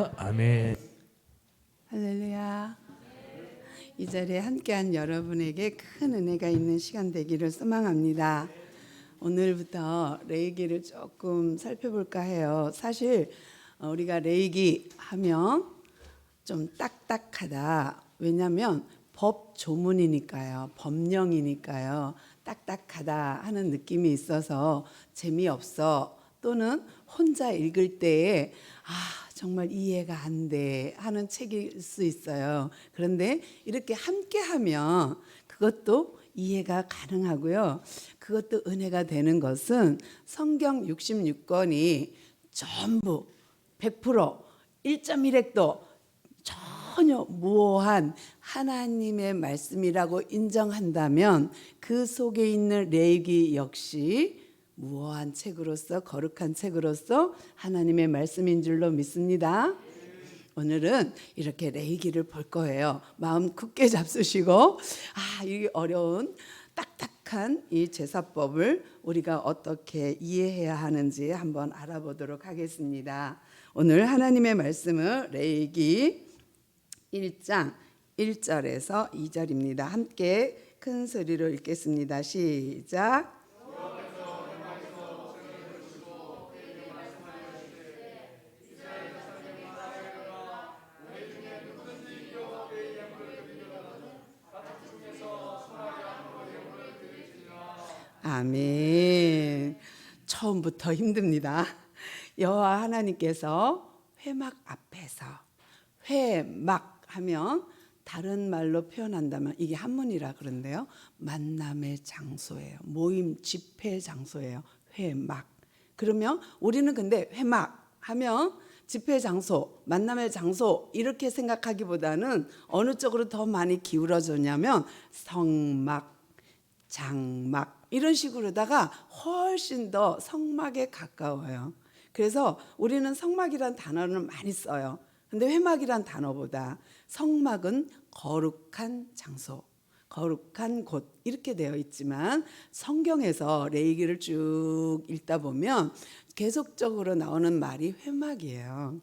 할렐루야. 아멘. 할렐루야. 이 자리에 함께한 여러분에게 큰 은혜가 있는 시간 되기를 소망합니다. 오늘부터 레이기를 조금 살펴볼까 해요. 사실 우리가 레이기 하면 좀 딱딱하다. 왜냐하면 법 조문이니까요. 법령이니까요. 딱딱하다 하는 느낌이 있어서 재미없어. 또는 혼자 읽을 때에 정말 이해가 안 돼 하는 책일 수 있어요. 그런데 이렇게 함께 하면 그것도 이해가 가능하고요. 그것도 은혜가 되는 것은 성경 66권이 전부 100% 1.1획도 전혀 무오한 하나님의 말씀이라고 인정한다면 그 속에 있는 레위기 역시 무오한 책으로서 거룩한 책으로서 하나님의 말씀인 줄로 믿습니다. 오늘은 이렇게 레위기를 볼 거예요. 마음 굳게 잡수시고 이 어려운 딱딱한 이 제사법을 우리가 어떻게 이해해야 하는지 한번 알아보도록 하겠습니다. 오늘 하나님의 말씀은 레위기 1장 1절에서 2절입니다. 함께 큰 소리로 읽겠습니다. 시작. 아멘. 처음부터 힘듭니다. 여호와 하나님께서 회막 앞에서, 회막 하면 다른 말로 표현한다면 이게 한문이라 그런데요, 만남의 장소예요. 모임 집회 장소예요. 회막. 그러면 우리는 근데 회막 하면 집회 장소, 만남의 장소 이렇게 생각하기보다는 어느 쪽으로 더 많이 기울어졌냐면 성막, 장막 이런 식으로다가 훨씬 더 성막에 가까워요. 그래서 우리는 성막이란 단어를 많이 써요. 근데 회막이란 단어보다 성막은 거룩한 장소, 거룩한 곳 이렇게 되어 있지만 성경에서 레위기를 쭉 읽다 보면 계속적으로 나오는 말이 회막이에요.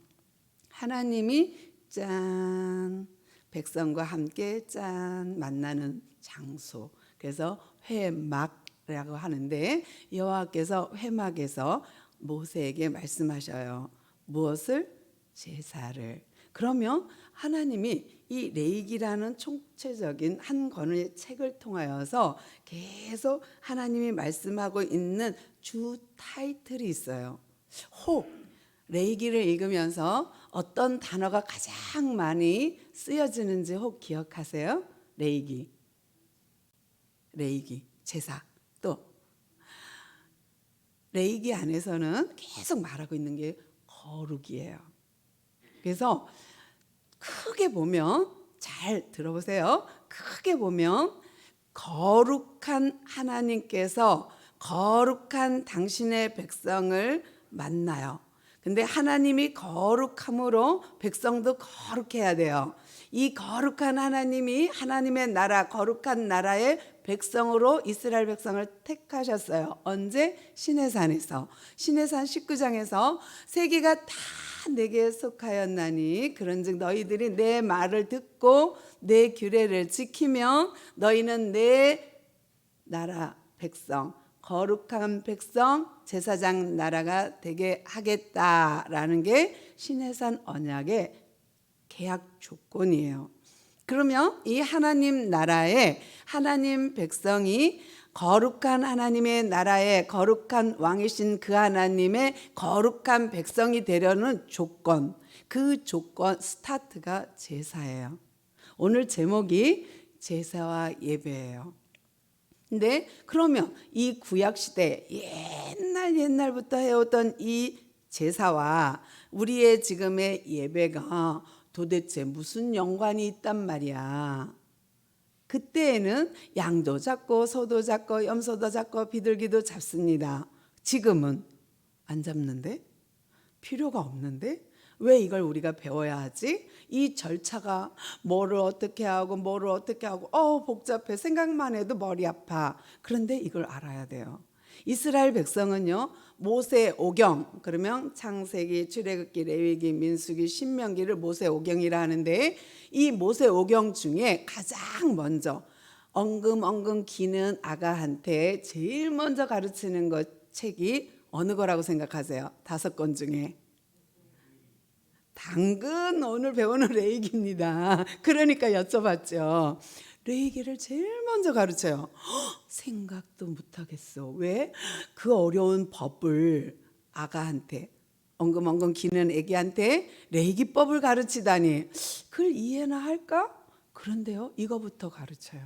하나님이 짠 백성과 함께 짠 만나는 장소. 그래서 회막이라고 하는데 여호와께서 회막에서 모세에게 말씀하셔요. 무엇을? 제사를. 그러면 하나님이 이 레위기라는 총체적인 한 권의 책을 통하여서 계속 하나님이 말씀하고 있는 주 타이틀이 있어요. 혹 레위기를 읽으면서 어떤 단어가 가장 많이 쓰여지는지 혹 기억하세요? 레위기, 제사. 또 레위기 안에서는 계속 말하고 있는 게 거룩이에요. 그래서 크게 보면, 잘 들어보세요. 크게 보면 거룩한 하나님께서 거룩한 당신의 백성을 만나요. 근데 하나님이 거룩함으로 백성도 거룩해야 돼요. 이 거룩한 하나님이 하나님의 나라, 거룩한 나라의 백성으로 이스라엘 백성을 택하셨어요. 언제? 시내산에서. 시내산 19장에서 세계가 다 내게 속하였나니 그런즉 너희들이 내 말을 듣고 내 규례를 지키며 너희는 내 나라 백성, 거룩한 백성, 제사장 나라가 되게 하겠다라는 게 시내산 언약의 계약 조건이에요. 그러면 이 하나님 나라에 하나님 백성이 거룩한 하나님의 나라에 거룩한 왕이신 그 하나님의 거룩한 백성이 되려는 조건, 그 조건 스타트가 제사예요. 오늘 제목이 제사와 예배예요. 근데 그러면 이 구약시대 옛날부터 해오던 이 제사와 우리의 지금의 예배가 도대체 무슨 연관이 있단 말이야. 그때에는 양도 잡고 소도 잡고 염소도 잡고 비둘기도 잡습니다. 지금은 안 잡는데? 필요가 없는데? 왜 이걸 우리가 배워야 하지? 이 절차가 뭐를 어떻게 하고 복잡해. 생각만 해도 머리 아파. 그런데 이걸 알아야 돼요. 이스라엘 백성은요, 모세오경, 그러면 창세기, 출애굽기, 레위기, 민수기, 신명기를 모세오경이라 하는데, 이 모세오경 중에 가장 먼저 엉금엉금 기는 아가한테 제일 먼저 가르치는 책이 어느 거라고 생각하세요? 5권 중에. 당근 오늘 배우는 레위기입니다. 그러니까 여쭤봤죠. 레위기를 제일 먼저 가르쳐요. 생각도 못하겠어. 왜? 그 어려운 법을 아가한테, 엉금엉금 기는 애기한테 레위기법을 가르치다니 그걸 이해나 할까? 그런데요, 이거부터 가르쳐요.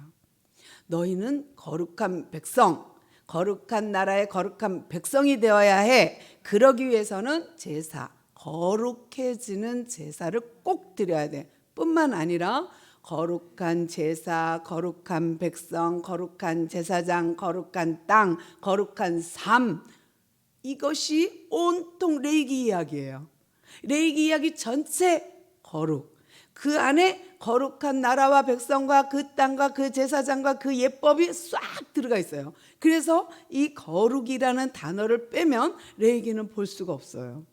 너희는 거룩한 백성, 거룩한 나라의 거룩한 백성이 되어야 해. 그러기 위해서는 제사, 거룩해지는 제사를 꼭 드려야 돼. 뿐만 아니라 거룩한 제사, 거룩한 백성, 거룩한 제사장, 거룩한 땅, 거룩한 삶, 이것이 온통 레위기 이야기예요. 레위기 이야기 전체 거룩. 그 안에 거룩한 나라와 백성과 그 땅과 그 제사장과 그 예법이 싹 들어가 있어요. 그래서 이 거룩이라는 단어를 빼면 레위기는 볼 수가 없어요.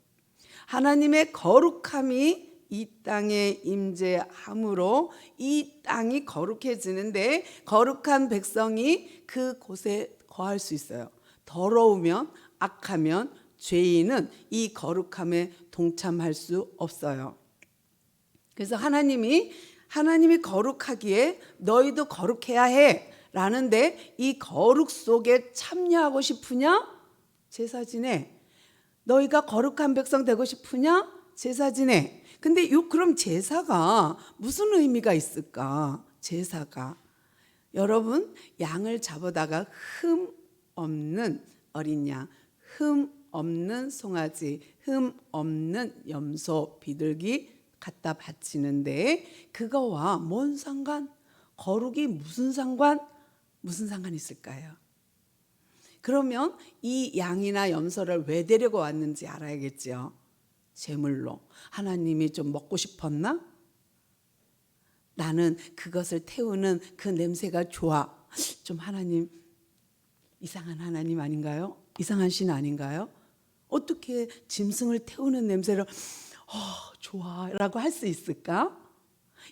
하나님의 거룩함이 이 땅에 임재함으로 이 땅이 거룩해지는데, 거룩한 백성이 그곳에 거할 수 있어요. 더러우면, 악하면 죄인은 이 거룩함에 동참할 수 없어요. 그래서 하나님이 거룩하기에 너희도 거룩해야 해 라는데, 이 거룩 속에 참여하고 싶으냐? 제사 지내. 너희가 거룩한 백성 되고 싶으냐? 제사 지내. 근데 그럼 제사가 무슨 의미가 있을까? 제사가, 여러분, 양을 잡아다가 흠 없는 어린 양, 흠 없는 송아지, 흠 없는 염소, 비둘기 갖다 바치는데, 그거와 뭔 상관? 거룩이 무슨 상관? 무슨 상관이 있을까요? 그러면 이 양이나 염소를 왜 데리고 왔는지 알아야겠죠. 제물로. 하나님이 좀 먹고 싶었나? 나는 그것을 태우는 그 냄새가 좋아. 좀 하나님, 이상한 하나님 아닌가요? 이상한 신 아닌가요? 어떻게 짐승을 태우는 냄새를 좋아라고 할 수 있을까?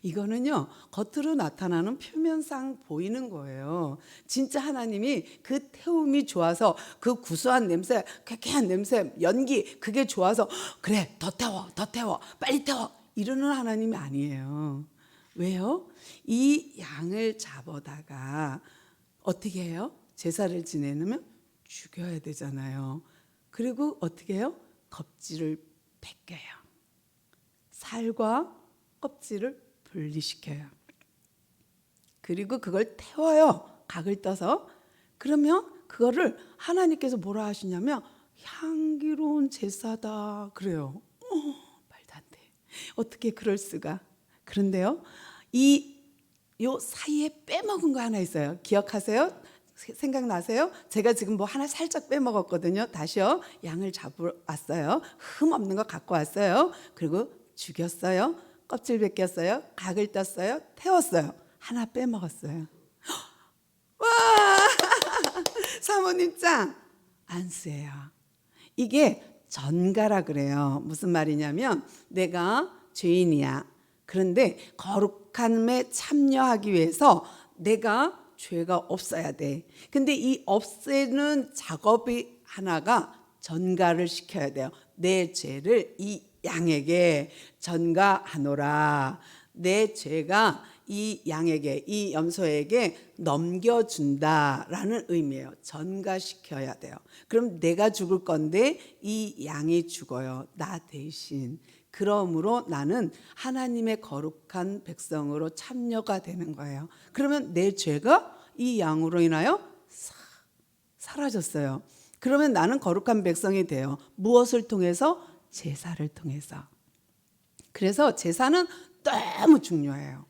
이거는요, 겉으로 나타나는 표면상 보이는 거예요. 진짜 하나님이 그 태움이 좋아서, 그 구수한 냄새, 쾌쾌한 냄새, 연기, 그게 좋아서 그래, 더 태워, 빨리 태워, 이러는 하나님이 아니에요. 왜요? 이 양을 잡아다가 어떻게 해요? 제사를 지내면 죽여야 되잖아요. 그리고 어떻게 해요? 껍질을 벗겨요. 살과 껍질을 분리시켜요. 그리고 그걸 태워요. 각을 떠서. 그러면 그거를 하나님께서 뭐라 하시냐면 향기로운 제사다 그래요. 말도 안 돼. 어떻게 그럴 수가. 그런데요, 요 사이에 빼먹은 거 하나 있어요. 기억하세요? 생각나세요? 제가 지금 뭐 하나 살짝 빼먹었거든요. 다시요. 양을 잡으러 왔어요. 흠 없는 거 갖고 왔어요. 그리고 죽였어요. 껍질 벗겼어요. 각을 떴어요. 태웠어요. 하나 빼먹었어요. 와! 사모님 짱! 안수예요. 이게 전가라 그래요. 무슨 말이냐면, 내가 죄인이야. 그런데 거룩함에 참여하기 위해서 내가 죄가 없어야 돼. 근데 이 없애는 작업이 하나가 전가를 시켜야 돼요. 내 죄를 이 양에게 전가하노라. 내 죄가 이 양에게, 이 염소에게 넘겨준다라는 의미예요. 전가시켜야 돼요. 그럼 내가 죽을 건데 이 양이 죽어요. 나 대신. 그러므로 나는 하나님의 거룩한 백성으로 참여가 되는 거예요. 그러면 내 죄가 이 양으로 인하여 사라졌어요. 그러면 나는 거룩한 백성이 돼요. 무엇을 통해서? 제사를 통해서. 그래서 제사는 너무 중요해요.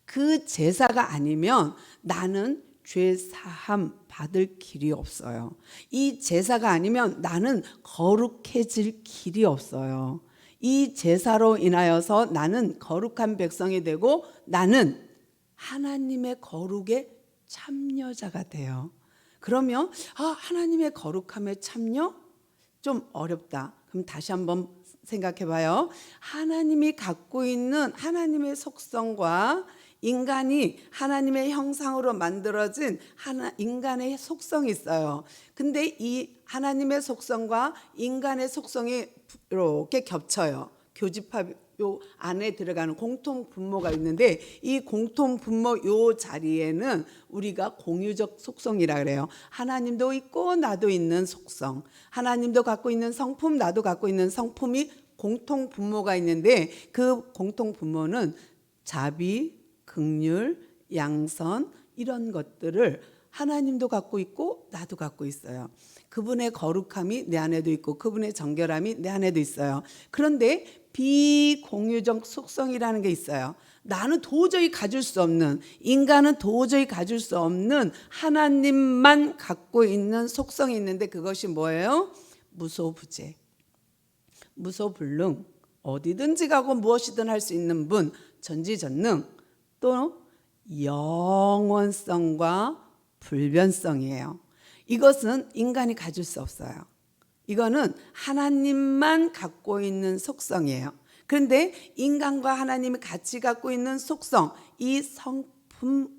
그 제사가 아니면 나는 죄 사함 받을 길이 없어요. 이 제사가 아니면 나는 거룩해질 길이 없어요. 이 제사로 인하여서 나는 거룩한 백성이 되고 나는 하나님의 거룩의 참여자가 돼요. 그러면 하나님의 거룩함에 참여? 좀 어렵다. 그럼 다시 한번 생각해 봐요. 하나님이 갖고 있는 하나님의 속성과 인간이 하나님의 형상으로 만들어진 인간의 속성이 있어요. 근데 이 하나님의 속성과 인간의 속성이 이렇게 겹쳐요. 교집합 요 안에 들어가는 공통 분모가 있는데 이 공통 분모 요 자리에는 우리가 공유적 속성이라 그래요. 하나님도 있고 나도 있는 속성. 하나님도 갖고 있는 성품, 나도 갖고 있는 성품이 공통 분모가 있는데 그 공통 분모는 자비, 긍휼, 양선 이런 것들을 하나님도 갖고 있고 나도 갖고 있어요. 그분의 거룩함이 내 안에도 있고 그분의 정결함이 내 안에도 있어요. 그런데 비공유적 속성이라는 게 있어요. 나는 도저히 가질 수 없는, 인간은 도저히 가질 수 없는 하나님만 갖고 있는 속성이 있는데 그것이 뭐예요? 무소부재, 무소불능, 어디든지 가고 무엇이든 할 수 있는 분, 전지전능, 또 영원성과 불변성이에요. 이것은 인간이 가질 수 없어요. 이거는 하나님만 갖고 있는 속성이에요. 그런데 인간과 하나님이 같이 갖고 있는 속성, 이 성품,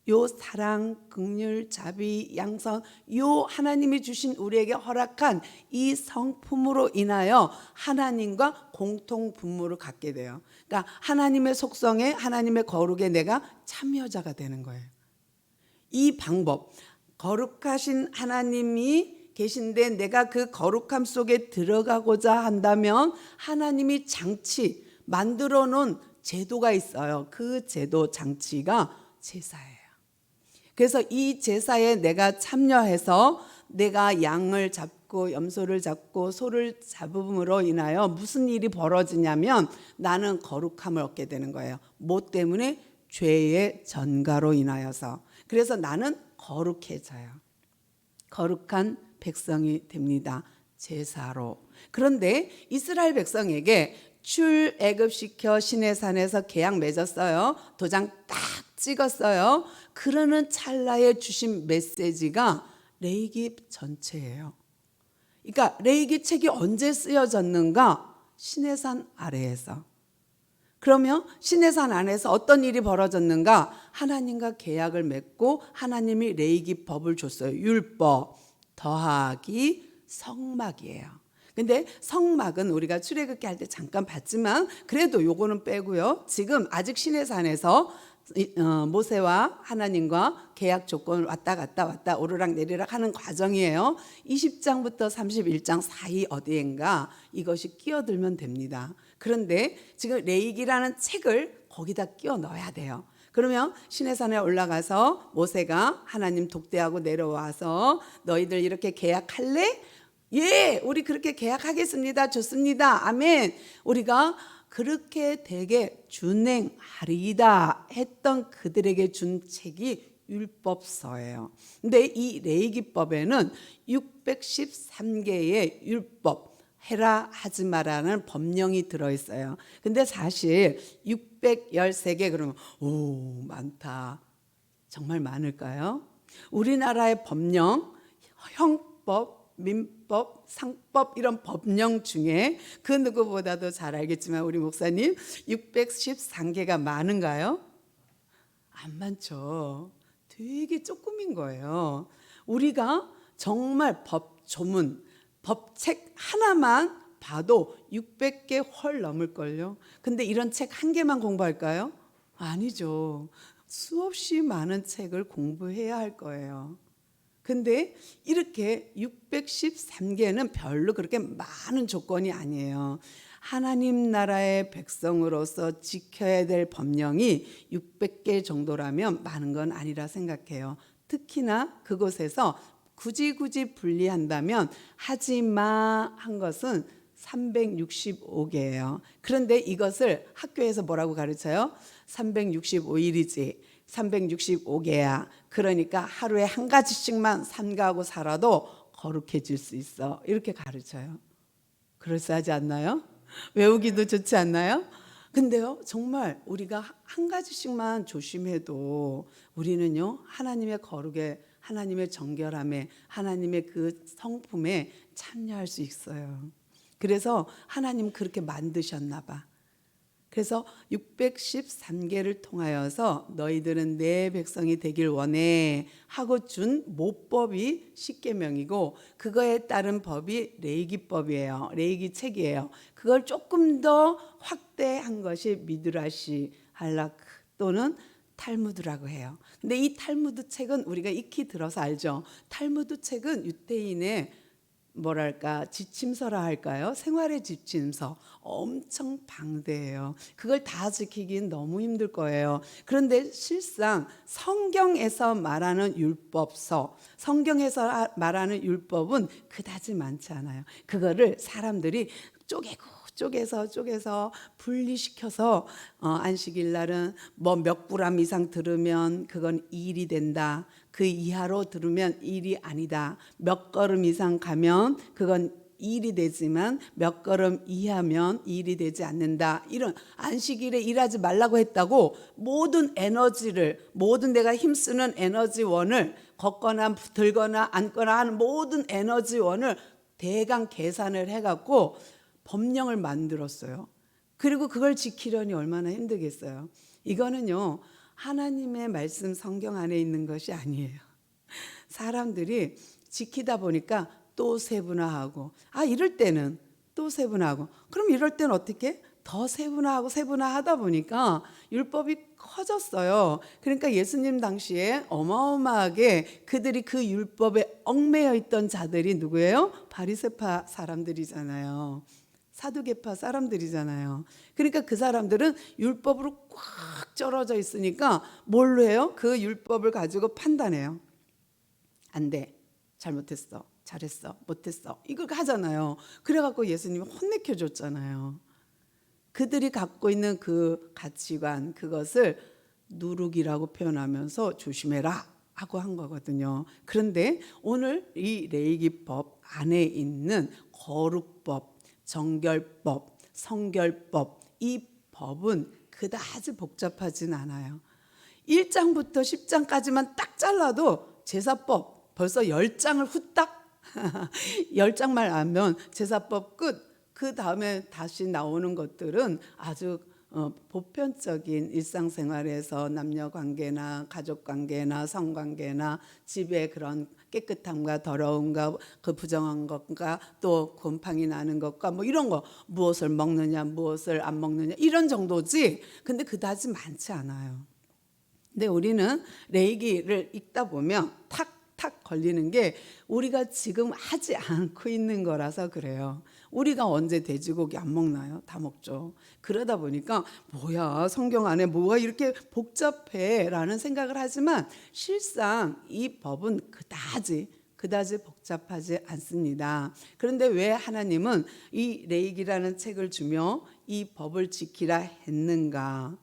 요 사랑, 긍휼, 자비, 양선, 요 하나님이 주신 우리에게 허락한 이 성품으로 인하여 하나님과 공통 분모를 갖게 돼요. 그러니까 하나님의 속성에 하나님의 거룩에 내가 참여자가 되는 거예요. 이 방법, 거룩하신 하나님이 계신데 내가 그 거룩함 속에 들어가고자 한다면 하나님이 장치, 만들어 놓은 제도가 있어요. 그 제도, 장치가 제사예요. 그래서 이 제사에 내가 참여해서 내가 양을 잡고 염소를 잡고 소를 잡음으로 인하여 무슨 일이 벌어지냐면 나는 거룩함을 얻게 되는 거예요. 뭐 때문에? 죄의 전가로 인하여서. 그래서 나는 거룩해져요. 거룩한 백성이 됩니다. 제사로. 그런데 이스라엘 백성에게 출애굽시켜 시내산에서 계약 맺었어요. 도장 딱 찍었어요. 그러는 찰나에 주신 메시지가 레위기 전체예요. 그러니까 레위기 책이 언제 쓰여졌는가? 시내산 아래에서. 그러면 시내산 안에서 어떤 일이 벌어졌는가? 하나님과 계약을 맺고 하나님이 레위기 법을 줬어요. 율법 더하기 성막이에요. 근데 성막은 우리가 출애굽기 할 때 잠깐 봤지만 그래도 요거는 빼고요. 지금 아직 시내산에서 모세와 하나님과 계약 조건을 왔다 갔다 오르락 내리락 하는 과정이에요. 20장부터 31장 사이 어디엔가 이것이 끼어들면 됩니다. 그런데 지금 레위기라는 책을 거기다 끼워 넣어야 돼요. 그러면 시내산에 올라가서 모세가 하나님 독대하고 내려와서 너희들 이렇게 계약할래? 예, 우리 그렇게 계약하겠습니다. 좋습니다. 아멘. 우리가 그렇게 되게 준행하리이다 했던 그들에게 준 책이 율법서예요. 근데 이 레위기법에는 613개의 율법, 해라 하지 마라는 법령이 들어있어요. 근데 사실 613개 그러면 오 많다. 정말 많을까요? 우리나라의 법령, 형법, 민법, 상법 이런 법령 중에 그 누구보다도 잘 알겠지만 우리 목사님 613개가 많은가요? 안 많죠. 되게 조금인 거예요. 우리가 정말 법 조문, 법책 하나만 봐도 600개 훨 넘을걸요. 근데 이런 책 한 개만 공부할까요? 아니죠. 수없이 많은 책을 공부해야 할 거예요. 근데 이렇게 613개는 별로 그렇게 많은 조건이 아니에요. 하나님 나라의 백성으로서 지켜야 될 법령이 600개 정도라면 많은 건 아니라 생각해요. 특히나 그곳에서 굳이 분리한다면 하지마 한 것은 365개예요. 그런데 이것을 학교에서 뭐라고 가르쳐요? 365일이지 365개야. 그러니까 하루에 한 가지씩만 삼가하고 살아도 거룩해질 수 있어. 이렇게 가르쳐요. 그럴싸하지 않나요? 외우기도 좋지 않나요? 근데요, 정말 우리가 한 가지씩만 조심해도 우리는요, 하나님의 거룩에 하나님의 정결함에, 하나님의 그 성품에 참여할 수 있어요. 그래서 하나님 그렇게 만드셨나 봐. 그래서 613개를 통하여서 너희들은 내 백성이 되길 원해 하고 준 모법이 십계명이고, 그거에 따른 법이 레위기법이에요. 레위기책이에요. 그걸 조금 더 확대한 것이 미드라시 할라크 또는 탈무드라고 해요. 근데 이 탈무드 책은 우리가 익히 들어서 알죠. 탈무드 책은 유대인의 뭐랄까 지침서라 할까요? 생활의 지침서, 엄청 방대해요. 그걸 다 지키긴 너무 힘들 거예요. 그런데 실상 성경에서 말하는 율법서, 성경에서 말하는 율법은 그다지 많지 않아요. 그거를 사람들이 쪼개서 분리시켜서 안식일 날은 뭐 몇 그램 이상 들으면 그건 일이 된다. 그 이하로 들으면 일이 아니다. 몇 걸음 이상 가면 그건 일이 되지만 몇 걸음 이하면 일이 되지 않는다. 이런 안식일에 일하지 말라고 했다고 모든 에너지를, 모든 내가 힘쓰는 에너지원을 걷거나 들거나 앉거나 하는 모든 에너지원을 대강 계산을 해갖고 법령을 만들었어요. 그리고 그걸 지키려니 얼마나 힘들겠어요. 이거는요, 하나님의 말씀 성경 안에 있는 것이 아니에요. 사람들이 지키다 보니까 또 세분화하고, 이럴 때는 또 세분화하고, 그럼 이럴 때는 어떻게? 더 세분화하다 보니까 율법이 커졌어요. 그러니까 예수님 당시에 어마어마하게 그들이 그 율법에 얽매여 있던 자들이 누구예요? 바리새파 사람들이잖아요. 사두개파 사람들이잖아요. 그러니까 그 사람들은 율법으로 꽉 쩔어져 있으니까 뭘로 해요? 그 율법을 가지고 판단해요. 안 돼, 잘못했어, 잘했어, 못했어, 이걸 하잖아요. 그래갖고 예수님이 혼내켜 줬잖아요. 그들이 갖고 있는 그 가치관, 그것을 누룩이라고 표현하면서 조심해라 하고 한 거거든요. 그런데 오늘 이 레위기법 안에 있는 거룩법, 정결법, 성결법, 이 법은 그다지 복잡하진 않아요. 1장부터 10장까지만 딱 잘라도 제사법 벌써 10장을 후딱 10장만 알면 제사법 끝. 그 다음에 다시 나오는 것들은 아주 보편적인 일상생활에서 남녀관계나 가족관계나 성관계나 집의 그런 깨끗함과 더러움과 그 부정한 것과 또 곰팡이 나는 것과 뭐 이런 거, 무엇을 먹느냐 무엇을 안 먹느냐 이런 정도지. 근데 그다지 많지 않아요. 근데 우리는 레위기를 읽다 보면 탁탁 걸리는 게 우리가 지금 하지 않고 있는 거라서 그래요. 우리가 언제 돼지고기 안 먹나요? 다 먹죠. 그러다 보니까 뭐야, 성경 안에 뭐가 이렇게 복잡해 라는 생각을 하지만 실상 이 법은 그다지 복잡하지 않습니다. 그런데 왜 하나님은 이 레위기라는 책을 주며 이 법을 지키라 했는가?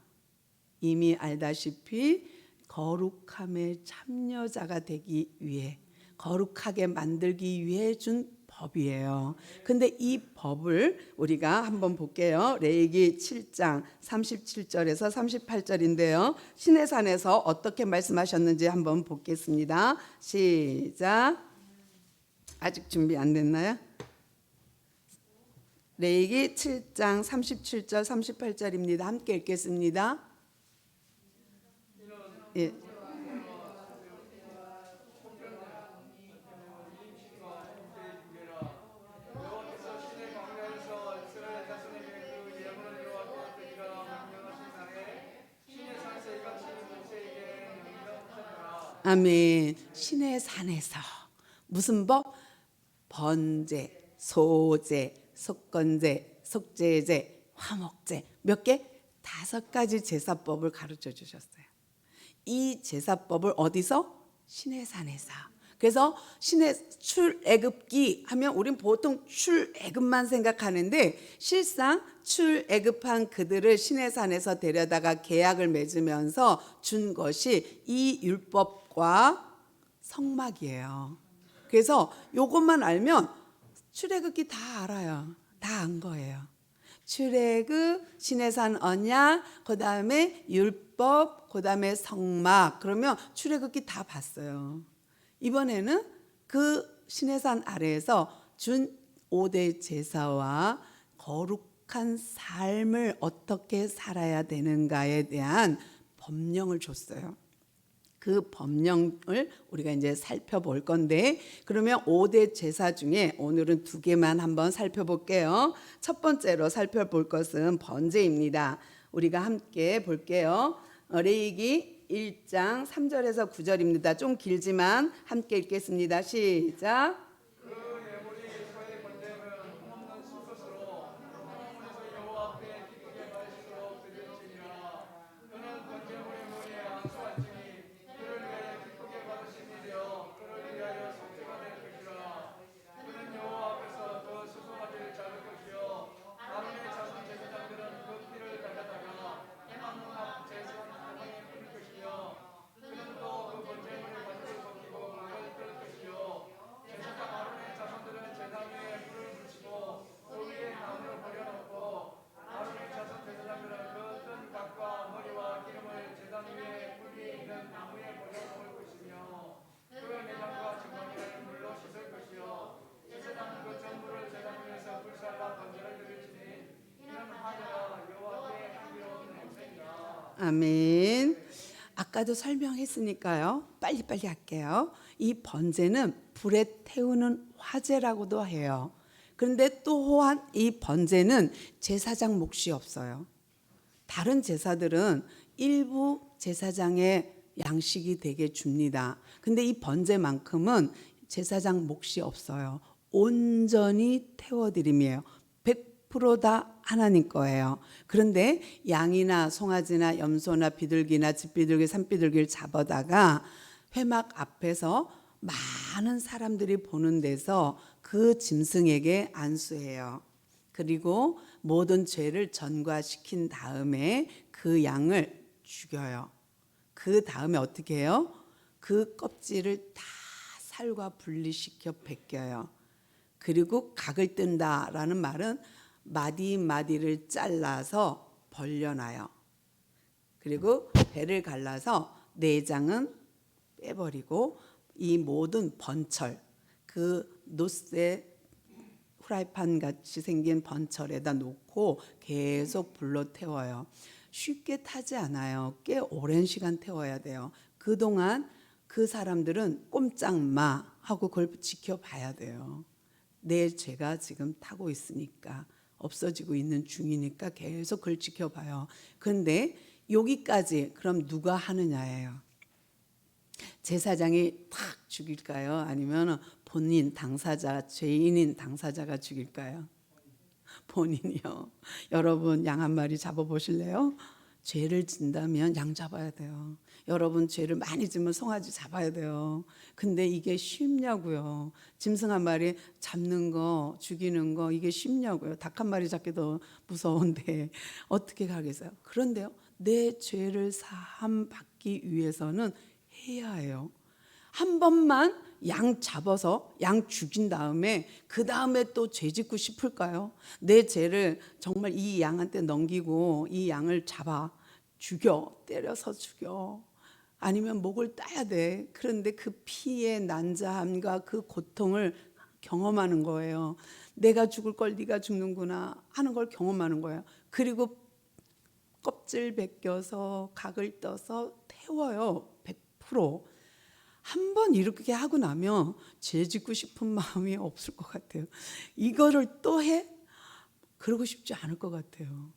이미 알다시피 거룩함의 참여자가 되기 위해, 거룩하게 만들기 위해 준 법이에요. 근데 이 법을 우리가 한번 볼게요. 레위기 7장 37절에서 38절인데요. 시내산에서 어떻게 말씀하셨는지 한번 보겠습니다. 시작. 아직 준비 안 됐나요? 레위기 7장 37절 38절입니다. 함께 읽겠습니다. 예. 아멘. 신의 산에서 무슨 법? 번제, 소제, 속건제, 속죄제, 화목제 몇 개? 5가지 제사법을 가르쳐 주셨어요. 이 제사법을 어디서? 신의 산에서. 그래서 신의 출애굽기 하면 우린 보통 출애굽만 생각하는데 실상 출애굽한 그들을 신의 산에서 데려다가 계약을 맺으면서 준 것이 이 율법과 성막이에요. 그래서 이것만 알면 출애굽기 다 알아요. 다 안 거예요. 출애굽, 신의 산 언약, 그다음에 율법, 그다음에 성막. 그러면 출애굽기 다 봤어요. 이번에는 그 시내산 아래에서 준 5대 제사와 거룩한 삶을 어떻게 살아야 되는가에 대한 법령을 줬어요. 그 법령을 우리가 이제 살펴볼 건데, 그러면 5대 제사 중에 오늘은 2개만 한번 살펴볼게요. 첫 번째로 살펴볼 것은 번제입니다. 우리가 함께 볼게요. 레위기 1장 3절에서 9절입니다. 좀 길지만 함께 읽겠습니다. 시작. 아멘. 아까도 설명했으니까요. 빨리빨리 할게요. 이 번제는 불에 태우는 화제라고도 해요. 그런데 또한 이 번제는 제사장 몫이 없어요. 다른 제사들은 일부 제사장의 양식이 되게 줍니다. 근데 이 번제만큼은 제사장 몫이 없어요. 온전히 태워드림이에요. 100%다 하나님 거예요. 그런데 양이나 송아지나 염소나 비둘기나 집비둘기, 산비둘기를 잡아다가 회막 앞에서 많은 사람들이 보는 데서 그 짐승에게 안수해요. 그리고 모든 죄를 전가시킨 다음에 그 양을 죽여요. 그 다음에 어떻게 해요? 그 껍질을 다 살과 분리시켜 벗겨요. 그리고 각을 뜬다라는 말은 마디마디를 잘라서 벌려놔요. 그리고 배를 갈라서 내장은 빼버리고 이 모든 번철, 그 노쇠 프라이팬 같이 생긴 번철에다 놓고 계속 불로 태워요. 쉽게 타지 않아요. 꽤 오랜 시간 태워야 돼요. 그동안 그 사람들은 꼼짝마 하고 그걸 지켜봐야 돼요. 내 죄가 지금 타고 있으니까, 없어지고 있는 중이니까 계속 그걸 지켜봐요. 그런데 여기까지 그럼 누가 하느냐예요. 제사장이 탁 죽일까요? 아니면 본인 당사자, 죄인인 당사자가 죽일까요? 본인이요. 여러분 양 한 마리 잡아보실래요? 죄를 진다면 양 잡아야 돼요. 여러분 죄를 많이 지면 송아지 잡아야 돼요. 근데 이게 쉽냐고요. 짐승 한 마리 잡는 거, 죽이는 거 이게 쉽냐고요. 닭 한 마리 잡기도 무서운데 어떻게 가겠어요? 그런데요, 내 죄를 사함 받기 위해서는 해야 해요. 한 번만 양 잡아서 양 죽인 다음에 그 다음에 또 죄 짓고 싶을까요? 내 죄를 정말 이 양한테 넘기고 이 양을 잡아 죽여, 때려서 죽여, 아니면 목을 따야 돼. 그런데 그 피의 난자함과 그 고통을 경험하는 거예요. 내가 죽을 걸 네가 죽는구나 하는 걸 경험하는 거예요. 그리고 껍질 벗겨서 각을 떠서 태워요. 100%. 한 번 이렇게 하고 나면 죄 짓고 싶은 마음이 없을 것 같아요. 이거를 또 해? 그러고 싶지 않을 것 같아요.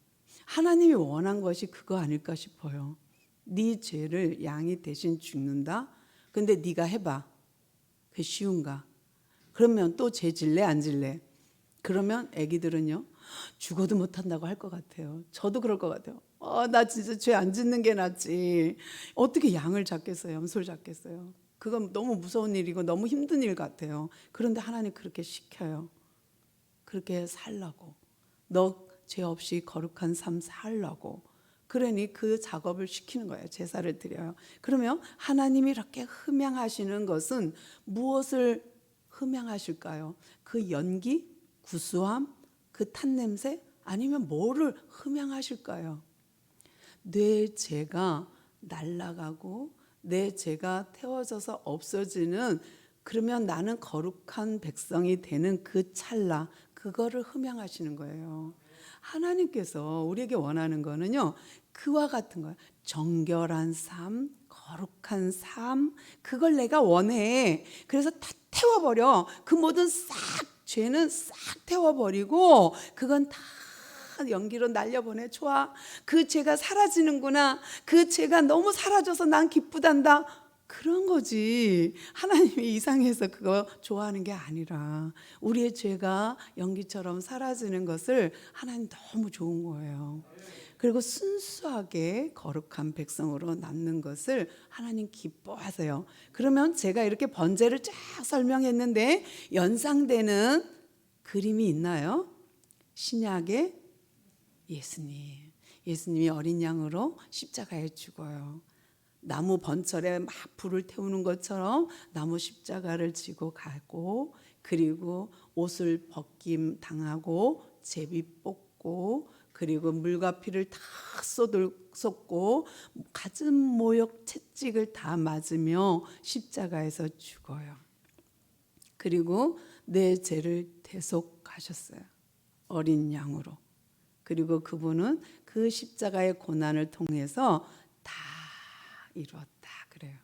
하나님이 원한 것이 그거 아닐까 싶어요. 네 죄를 양이 대신 죽는다? 근데 네가 해봐. 그게 쉬운가? 그러면 또 죄 질래 안 질래? 그러면 애기들은요, 죽어도 못한다고 할 것 같아요. 저도 그럴 것 같아요. 나 진짜 죄 안 짓는 게 낫지. 어떻게 양을 잡겠어요? 염소를 잡겠어요? 그건 너무 무서운 일이고 너무 힘든 일 같아요. 그런데 하나님 그렇게 시켜요. 그렇게 살라고. 너 죄 없이 거룩한 삶 살라고. 그러니 그 작업을 시키는 거예요. 제사를 드려요. 그러면 하나님이 이렇게 흠양하시는 것은 무엇을 흠양하실까요? 그 연기, 구수함, 그 탄냄새, 아니면 뭐를 흠양하실까요? 내 죄가 날아가고 내 죄가 태워져서 없어지는, 그러면 나는 거룩한 백성이 되는 그 찰나, 그거를 흠양하시는 거예요. 하나님께서 우리에게 원하는 거는요, 그와 같은 거예요. 정결한 삶, 거룩한 삶, 그걸 내가 원해. 그래서 다 태워버려. 그 모든 죄는 싹 태워버리고 그건 다 연기로 날려보내. 좋아, 그 죄가 사라지는구나, 그 죄가 너무 사라져서 난 기쁘단다, 그런 거지. 하나님이 이상해서 그거 좋아하는 게 아니라 우리의 죄가 연기처럼 사라지는 것을 하나님 너무 좋은 거예요. 그리고 순수하게 거룩한 백성으로 남는 것을 하나님 기뻐하세요. 그러면 제가 이렇게 번제를 쫙 설명했는데 연상되는 그림이 있나요? 신약의 예수님이 어린 양으로 십자가에 죽어요. 나무 번철에 막 불을 태우는 것처럼 나무 십자가를 지고 가고, 그리고 옷을 벗김 당하고 제비 뽑고, 그리고 물과 피를 다 쏟고 가슴 모욕 채찍을 다 맞으며 십자가에서 죽어요. 그리고 내 죄를 대속하셨어요, 어린 양으로. 그리고 그분은 그 십자가의 고난을 통해서 다 이루었다 그래요.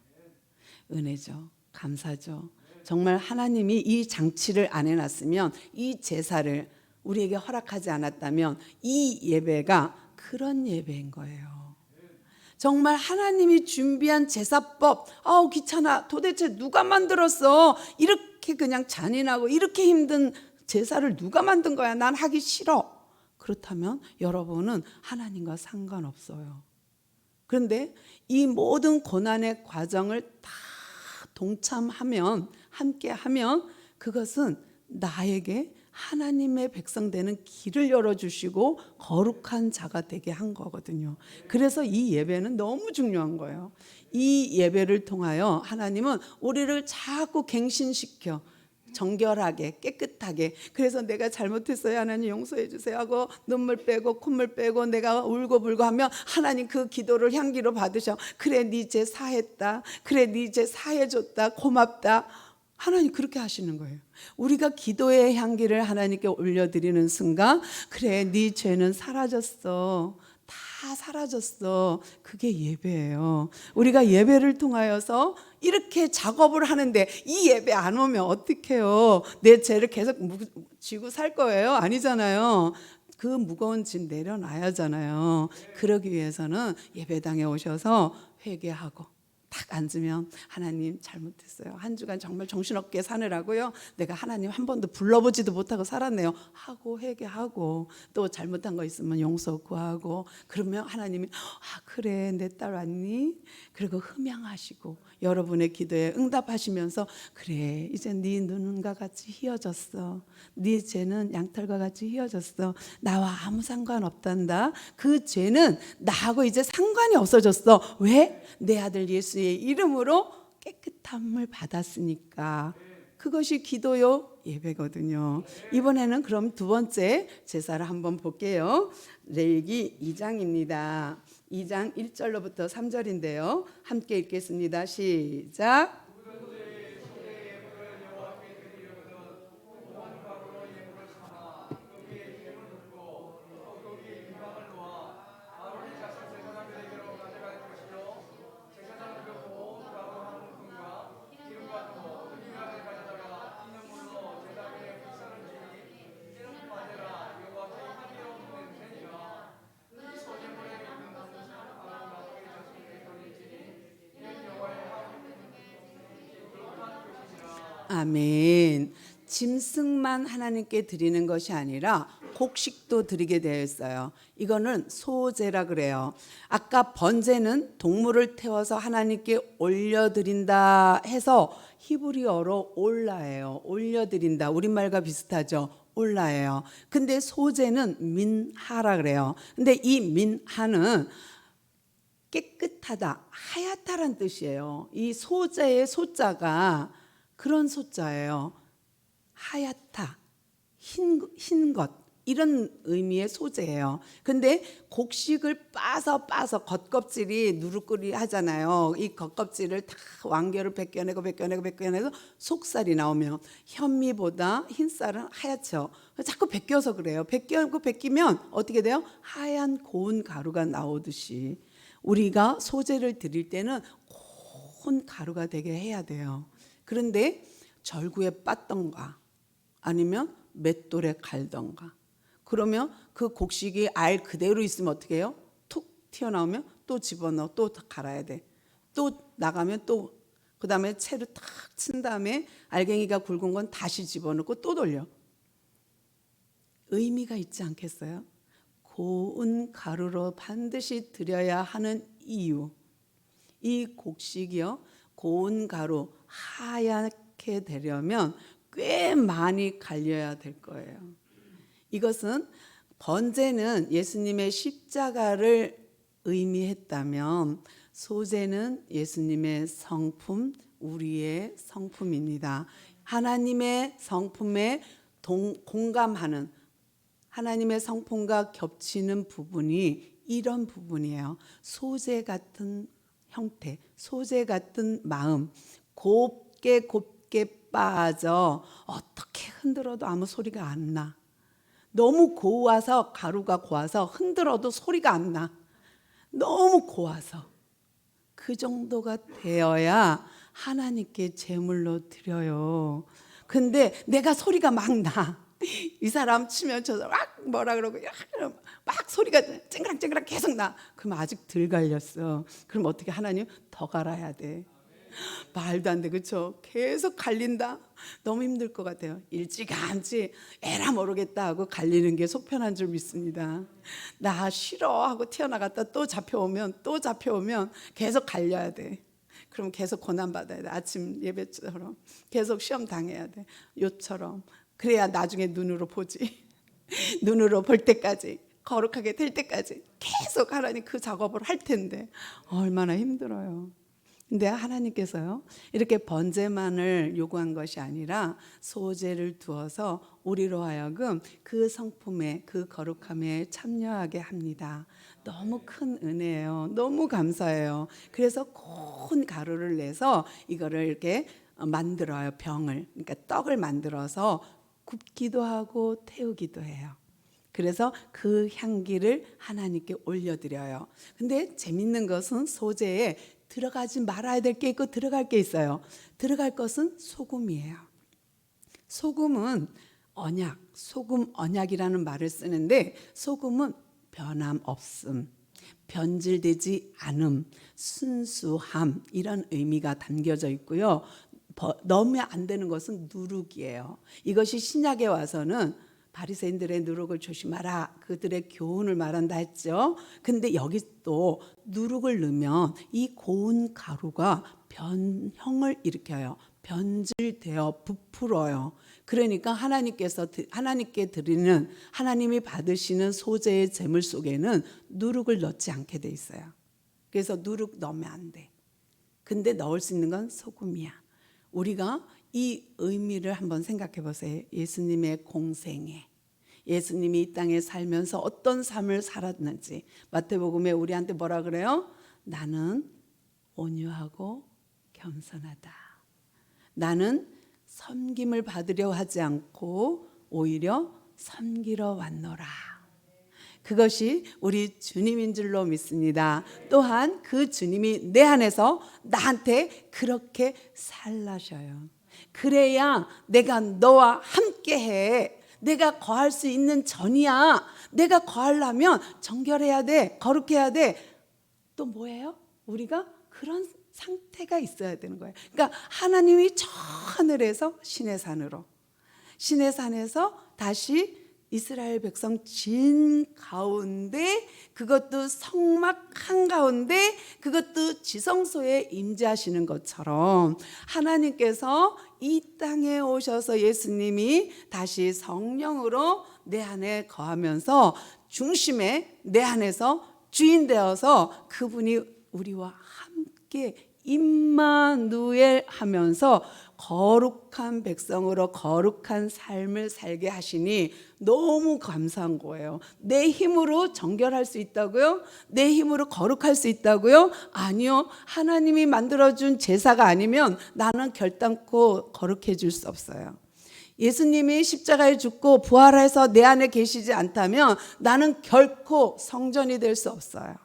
은혜죠. 감사죠. 정말 하나님이 이 장치를 안 해놨으면, 이 제사를 우리에게 허락하지 않았다면 이 예배가 그런 예배인 거예요. 정말 하나님이 준비한 제사법, 아우 귀찮아, 도대체 누가 만들었어? 이렇게 그냥 잔인하고 이렇게 힘든 제사를 누가 만든 거야? 난 하기 싫어. 그렇다면 여러분은 하나님과 상관없어요. 그런데 이 모든 고난의 과정을 다 동참하면, 함께하면 그것은 나에게 하나님의 백성 되는 길을 열어주시고 거룩한 자가 되게 한 거거든요. 그래서 이 예배는 너무 중요한 거예요. 이 예배를 통하여 하나님은 우리를 자꾸 갱신시켜, 정결하게, 깨끗하게. 그래서 내가 잘못했어요, 하나님 용서해 주세요 하고 눈물 빼고 콧물 빼고 내가 울고불고 하면 하나님 그 기도를 향기로 받으셔. 그래, 네 죄 사했다, 그래, 네 죄 사해줬다, 고맙다. 하나님 그렇게 하시는 거예요. 우리가 기도의 향기를 하나님께 올려드리는 순간, 그래, 네 죄는 사라졌어, 다 사라졌어. 그게 예배예요. 우리가 예배를 통하여서 이렇게 작업을 하는데 이 예배 안 오면 어떡해요? 내 죄를 계속 지고 살 거예요? 아니잖아요. 그 무거운 짐 내려놔야잖아요. 그러기 위해서는 예배당에 오셔서 회개하고 딱 앉으면, 하나님 잘못했어요, 한 주간 정말 정신없게 사느라고요, 내가 하나님 한 번도 불러보지도 못하고 살았네요 하고 회개하고, 또 잘못한 거 있으면 용서 구하고, 그러면 하나님이 그래, 내 딸 왔니? 그리고 흠양하시고 여러분의 기도에 응답하시면서, 그래, 이제 네 눈과 같이 휘어졌어, 네 죄는 양털과 같이 휘어졌어, 나와 아무 상관없단다. 그 죄는 나하고 이제 상관이 없어졌어. 왜? 내 아들 예수의 이름으로 깨끗함을 받았으니까. 그것이 기도요, 예배거든요. 이번에는 그럼 두 번째 제사를 한번 볼게요. 레위기 2장입니다. 2장 1절로부터 3절인데요. 함께 읽겠습니다. 시작. 아멘. 짐승만 하나님께 드리는 것이 아니라 곡식도 드리게 되어 있어요. 이거는 소제라 그래요. 아까 번제는 동물을 태워서 하나님께 올려드린다 해서 히브리어로 올라예요. 올려드린다. 우리말과 비슷하죠. 올라예요. 근데 소제는 민하라 그래요. 근데 이 민하는 깨끗하다, 하얗다란 뜻이에요. 이 소제의 소자가 그런 소자예요. 하얗다, 흰 것. 이런 의미의 소재예요. 근데 곡식을 빠서 겉껍질이 누르꾸리 하잖아요. 이 겉껍질을 다 완결을 벗겨내고 속살이 나오면 현미보다 흰쌀은 하얗죠. 자꾸 벗겨서 그래요. 벗기면 어떻게 돼요? 하얀 고운 가루가 나오듯이 우리가 소재를 드릴 때는 고운 가루가 되게 해야 돼요. 그런데 절구에 빻던가 아니면 맷돌에 갈던가 그러면 그 곡식이 알 그대로 있으면 어떻게 해요? 툭 튀어나오면 또 집어넣어 또 갈아야 돼. 또 나가면 또 그다음에 채로 탁 친 다음에 알갱이가 굵은 건 다시 집어넣고 또 돌려. 의미가 있지 않겠어요? 고운 가루로 반드시 드려야 하는 이유. 이 곡식이요 고운 가루 하얗게 되려면 꽤 많이 갈려야 될 거예요. 이것은 번제는 예수님의 십자가를 의미했다면 소제는 예수님의 성품, 우리의 성품입니다. 하나님의 성품에 공감하는 하나님의 성품과 겹치는 부분이 이런 부분이에요. 소재 같은 형태, 소재 같은 마음, 곱게 빠져 어떻게 흔들어도 아무 소리가 안 나. 너무 고와서 가루가 고와서 흔들어도 소리가 안 나. 너무 고와서 그 정도가 되어야 하나님께 제물로 드려요. 근데 내가 소리가 막 나. 이 사람 치면 저 사람 막 뭐라 그러고 막 소리가 쨍그랑 계속 나. 그럼 아직 덜 갈렸어. 그럼 어떻게 하나님 더 갈아야 돼. 말도 안 돼, 그렇죠? 계속 갈린다. 너무 힘들 것 같아요. 일찌감치 에라 모르겠다 하고 갈리는 게 속편한 줄 믿습니다. 나 싫어 하고 튀어나갔다 또 잡혀오면 계속 갈려야 돼. 그럼 계속 고난 받아야 돼. 아침 예배처럼 계속 시험 당해야 돼. 요처럼 그래야 나중에 눈으로 보지. 눈으로 볼 때까지 거룩하게 될 때까지 계속 하나님 그 작업을 할 텐데 얼마나 힘들어요. 근데 하나님께서요 이렇게 번제만을 요구한 것이 아니라 소제를 두어서 우리로 하여금 그 성품에 그 거룩함에 참여하게 합니다. 너무 큰 은혜예요. 너무 감사해요. 그래서 고운 가루를 내서 이거를 이렇게 만들어요. 병을, 그러니까 떡을 만들어서 굽기도 하고 태우기도 해요. 그래서 그 향기를 하나님께 올려드려요. 근데 재밌는 것은 소제에 들어가지 말아야 될 게 있고 들어갈 게 있어요. 들어갈 것은 소금이에요. 소금은 언약, 소금 언약이라는 말을 쓰는데 소금은 변함없음, 변질되지 않음, 순수함 이런 의미가 담겨져 있고요. 넣으면 안 되는 것은 누룩이에요. 이것이 신약에 와서는 바리새인들의 누룩을 조심하라 그들의 교훈을 말한다 했죠. 근데 여기 또 누룩을 넣으면 이 고운 가루가 변형을 일으켜요. 변질되어 부풀어요. 그러니까 하나님께 드리는 하나님이 받으시는 소제의 제물 속에는 누룩을 넣지 않게 돼 있어요. 그래서 누룩 넣으면 안 돼. 근데 넣을 수 있는 건 소금이야. 우리가 이 의미를 한번 생각해 보세요. 예수님의 공생애, 예수님이 이 땅에 살면서 어떤 삶을 살았는지 마태복음에 우리한테 뭐라 그래요? 나는 온유하고 겸손하다. 나는 섬김을 받으려 하지 않고 오히려 섬기러 왔노라. 그것이 우리 주님인 줄로 믿습니다. 또한 그 주님이 내 안에서 나한테 그렇게 살라셔요. 그래야 내가 너와 함께해. 내가 거할 수 있는 전이야. 내가 거하려면 정결해야 돼. 거룩해야 돼. 또 뭐예요? 우리가 그런 상태가 있어야 되는 거예요. 그러니까 하나님이 저 하늘에서 신의 산으로, 신의 산에서 다시 이스라엘 백성 진 가운데, 그것도 성막 한가운데, 그것도 지성소에 임재하시는 것처럼 하나님께서 이 땅에 오셔서 예수님이 다시 성령으로 내 안에 거하면서 중심에 내 안에서 주인 되어서 그분이 우리와 함께 임마누엘 하면서 거룩한 백성으로 거룩한 삶을 살게 하시니 너무 감사한 거예요. 내 힘으로 정결할 수 있다고요? 내 힘으로 거룩할 수 있다고요? 아니요. 하나님이 만들어준 제사가 아니면 나는 결단코 거룩해질 수 없어요. 예수님이 십자가에 죽고 부활해서 내 안에 계시지 않다면 나는 결코 성전이 될 수 없어요.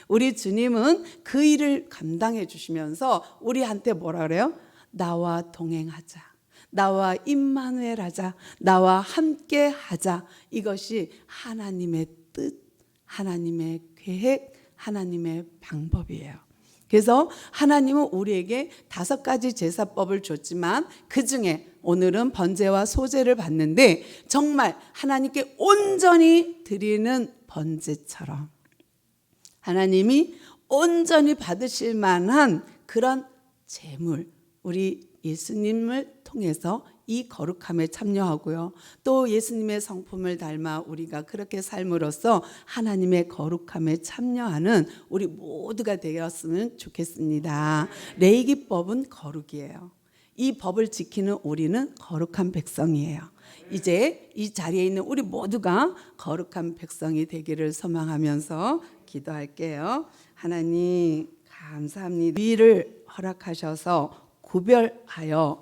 우리 주님은 그 일을 감당해 주시면서 우리한테 뭐라 그래요? 나와 동행하자. 나와 임마누엘 하자. 나와 함께 하자. 이것이 하나님의 뜻, 하나님의 계획, 하나님의 방법이에요. 그래서 하나님은 우리에게 5가지 제사법을 줬지만 그중에 오늘은 번제와 소제를 받는데 정말 하나님께 온전히 드리는 번제처럼 하나님이 온전히 받으실 만한 그런 제물, 우리 예수님을 통해서 이 거룩함에 참여하고요. 또 예수님의 성품을 닮아 우리가 그렇게 삶으로써 하나님의 거룩함에 참여하는 우리 모두가 되었으면 좋겠습니다. 레위기법은 거룩이에요. 이 법을 지키는 우리는 거룩한 백성이에요. 이제 이 자리에 있는 우리 모두가 거룩한 백성이 되기를 소망하면서 기도할게요. 하나님 감사합니다. 위를 허락하셔서 구별하여